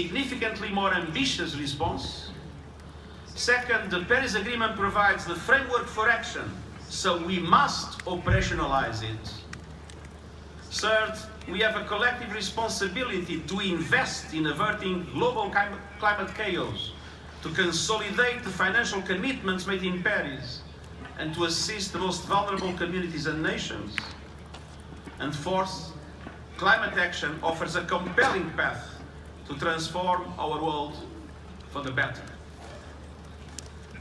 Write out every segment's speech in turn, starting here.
significantly more ambitious response. Second, the Paris Agreement provides the framework for action, so we must operationalize it. Third, we have a collective responsibility to invest in averting global climate chaos, to consolidate the financial commitments made in Paris, and to assist the most vulnerable communities and nations. And fourth, climate action offers a compelling path to transform our world for the better.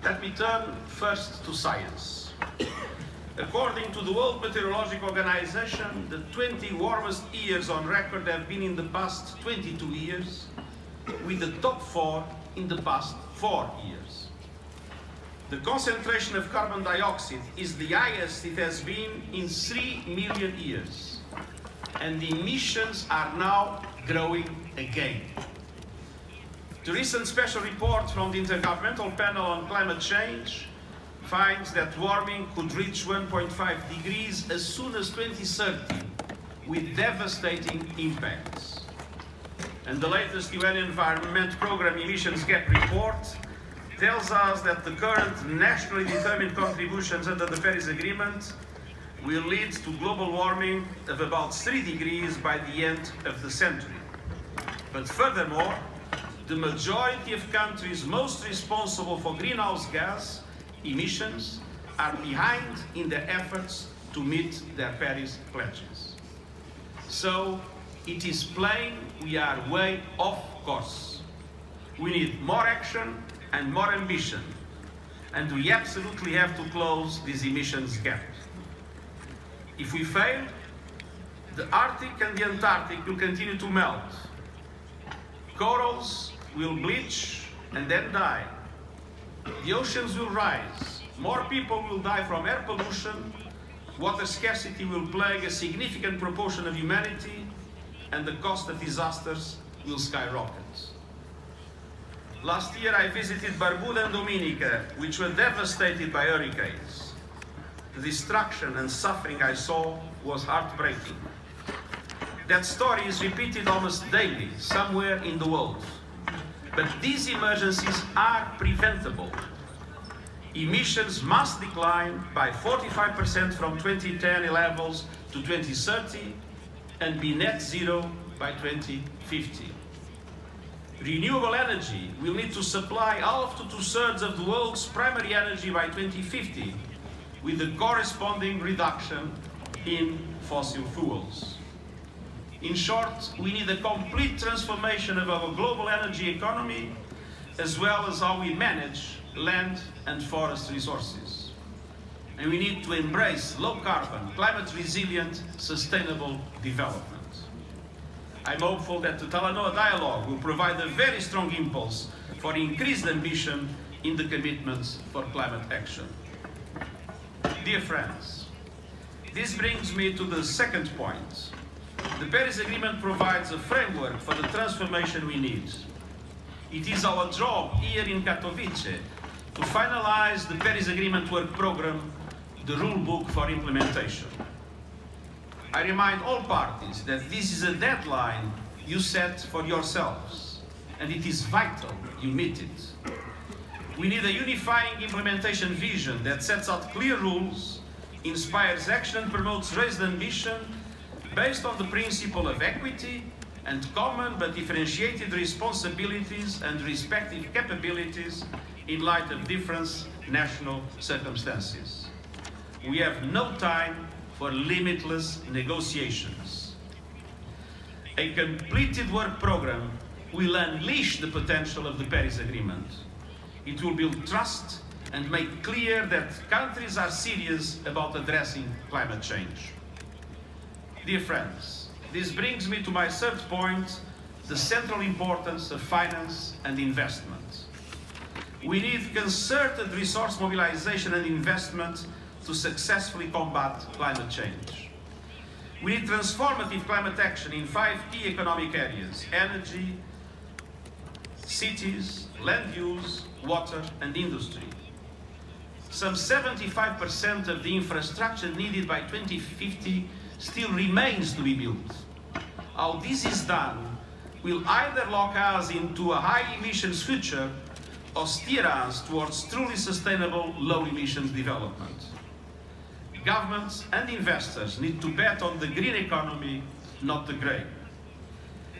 Let me turn first to science. According to the World Meteorological Organization, the 20 warmest years on record have been in the past 22 years, with the top 4 in the past 4 years. The concentration of carbon dioxide is the highest it has been in 3 million years, and the emissions are now growing again. The recent special report from the Intergovernmental Panel on Climate Change finds that warming could reach 1.5 degrees as soon as 2030, with devastating impacts. And the latest UN Environment Programme Emissions Gap Report tells us that the current nationally determined contributions under the Paris Agreement will lead to global warming of about 3 degrees by the end of the century. But furthermore, the majority of countries most responsible for greenhouse gas emissions are behind in their efforts to meet their Paris pledges. So it is plain we are way off course. We need more action and more ambition, and we absolutely have to close this emissions gap. If we fail, the Arctic and the Antarctic will continue to melt. Corals will bleach and then die. The oceans will rise. More people will die from air pollution. Water scarcity will plague a significant proportion of humanity, and the cost of disasters will skyrocket. Last year I visited Barbuda and Dominica, which were devastated by hurricanes. The destruction and suffering I saw was heartbreaking. That story is repeated almost daily somewhere in the world. But these emergencies are preventable. Emissions must decline by 45% from 2010 levels to 2030 and be net zero by 2050. Renewable energy will need to supply half to 2/3 of the world's primary energy by 2050, with a corresponding reduction in fossil fuels. In short, we need a complete transformation of our global energy economy, as well as how we manage land and forest resources. And we need to embrace low-carbon, climate-resilient, sustainable development. I'm hopeful that the Talanoa dialogue will provide a very strong impulse for increased ambition in the commitments for climate action. Dear friends, this brings me to the second point. The Paris Agreement provides a framework for the transformation we need. It is our job here in Katowice to finalize the Paris Agreement work program, the rule book for implementation. I remind all parties that this is a deadline you set for yourselves, and it is vital you meet it. We need a unifying implementation vision that sets out clear rules, inspires action and promotes raised ambition based on the principle of equity and common but differentiated responsibilities and respective capabilities in light of different national circumstances. We have no time for limitless negotiations. A completed work program will unleash the potential of the Paris Agreement. It will build trust and make clear that countries are serious about addressing climate change. Dear friends, this brings me to my third point, the central importance of finance and investment. We need concerted resource mobilization and investment to successfully combat climate change. We need transformative climate action in 5 key economic areas: energy, cities, land use, water and industry. Some 75% of the infrastructure needed by 2050 still remains to be built. How this is done will either lock us into a high emissions future or steer us towards truly sustainable low emissions development. Governments and investors need to bet on the green economy, not the grey.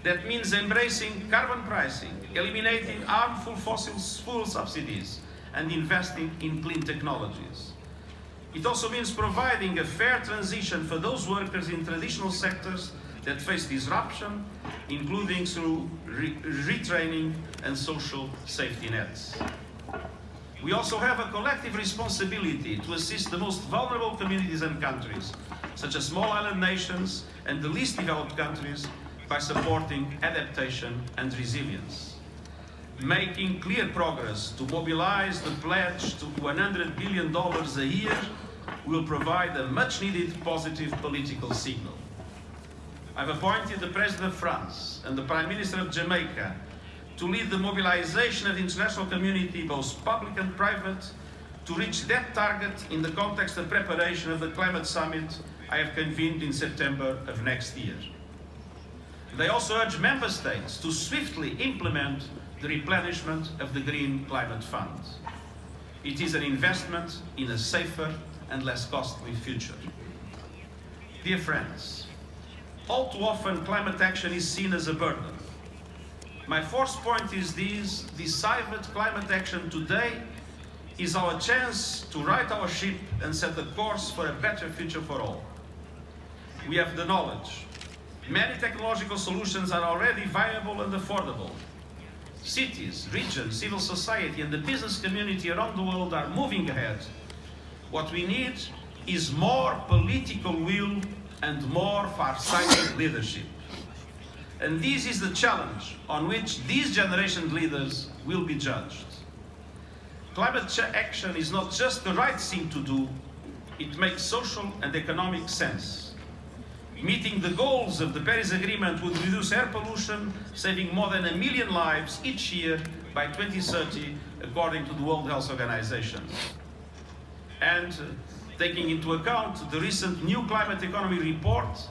That means embracing carbon pricing, eliminating harmful fossil fuel subsidies, and investing in clean technologies. It also means providing a fair transition for those workers in traditional sectors that face disruption, including through retraining and social safety nets. We also have a collective responsibility to assist the most vulnerable communities and countries, such as small island nations and the least developed countries, by supporting adaptation and resilience. Making clear progress to mobilize the pledge to $100 billion a year will provide a much-needed positive political signal. I've appointed the President of France and the Prime Minister of Jamaica to lead the mobilization of the international community, both public and private, to reach that target in the context of preparation of the climate summit I have convened in September of next year. They also urge member states to swiftly implement the replenishment of the Green Climate Fund. It is an investment in a safer and less costly future. Dear friends, all too often climate action is seen as a burden. My fourth point is this: decided climate action today is our chance to right our ship and set a course for a better future for all. We have the knowledge. Many technological solutions are already viable and affordable. Cities, regions, civil society, and the business community around the world are moving ahead. What we need is more political will and more far-sighted leadership. And this is the challenge on which these generation leaders will be judged. Climate action is not just the right thing to do, it makes social and economic sense. Meeting the goals of the Paris Agreement would reduce air pollution, saving more than 1 million lives each year by 2030, according to the World Health Organization. And taking into account the recent New Climate Economy report,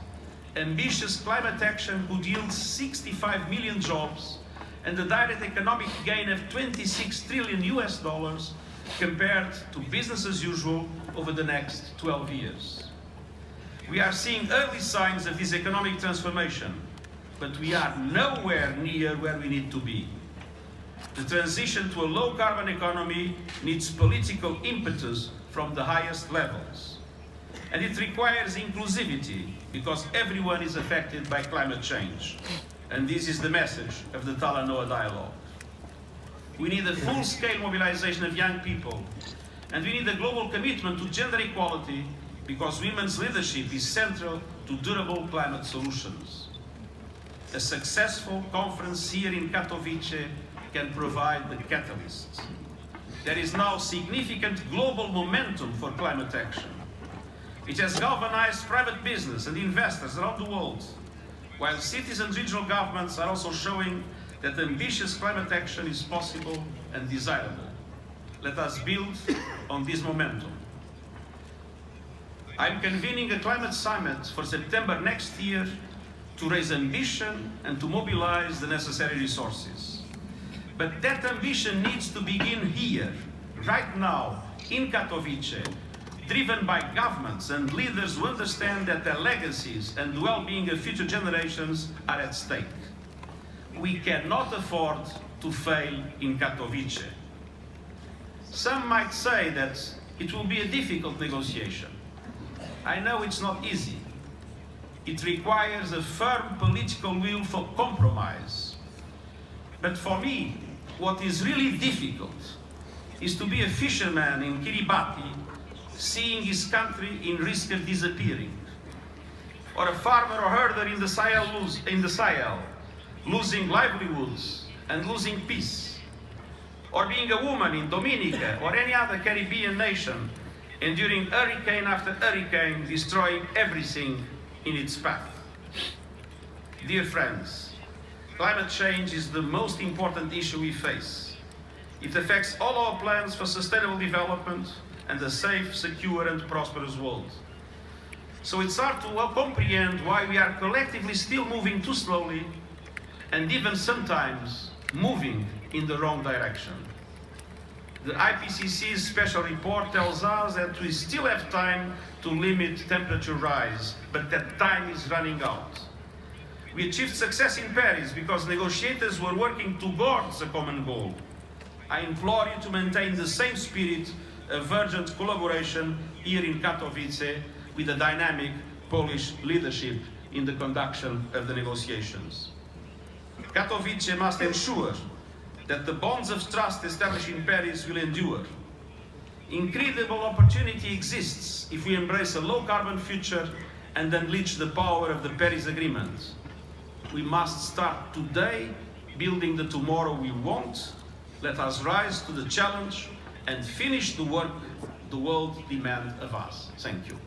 ambitious climate action could yield 65 million jobs and a direct economic gain of $26 trillion compared to business as usual over the next 12 years. We are seeing early signs of this economic transformation, but we are nowhere near where we need to be. The transition to a low-carbon economy needs political impetus from the highest levels. And it requires inclusivity, because everyone is affected by climate change. And this is the message of the Talanoa Dialogue. We need a full-scale mobilization of young people, and we need a global commitment to gender equality, because women's leadership is central to durable climate solutions. A successful conference here in Katowice can provide the catalyst. There is now significant global momentum for climate action. It has galvanized private business and investors around the world, while cities and regional governments are also showing that ambitious climate action is possible and desirable. Let us build on this momentum. I'm convening a climate summit for September next year to raise ambition and to mobilize the necessary resources. But that ambition needs to begin here, right now, in Katowice, driven by governments and leaders who understand that their legacies and the well-being of future generations are at stake. We cannot afford to fail in Katowice. Some might say that it will be a difficult negotiation. I know it's not easy. It requires a firm political will for compromise. But for me, what is really difficult is to be a fisherman in Kiribati, seeing his country in risk of disappearing, or a farmer or herder in the Sahel, losing livelihoods and losing peace, or being a woman in Dominica or any other Caribbean nation, enduring hurricane after hurricane, destroying everything in its path. Dear friends, climate change is the most important issue we face. It affects all our plans for sustainable development and a safe, secure and prosperous world. So it's hard to comprehend why we are collectively still moving too slowly, and even sometimes moving in the wrong direction. The IPCC's special report tells us that we still have time to limit temperature rise, but that time is running out. We achieved success in Paris because negotiators were working towards a common goal. I implore you to maintain the same spirit of urgent collaboration here in Katowice with the dynamic Polish leadership in the conduction of the negotiations. Katowice must ensure that the bonds of trust established in Paris will endure. Incredible opportunity exists if we embrace a low-carbon future and unleash the power of the Paris Agreement. We must start today building the tomorrow we want. Let us rise to the challenge and finish the work the world demands of us. Thank you.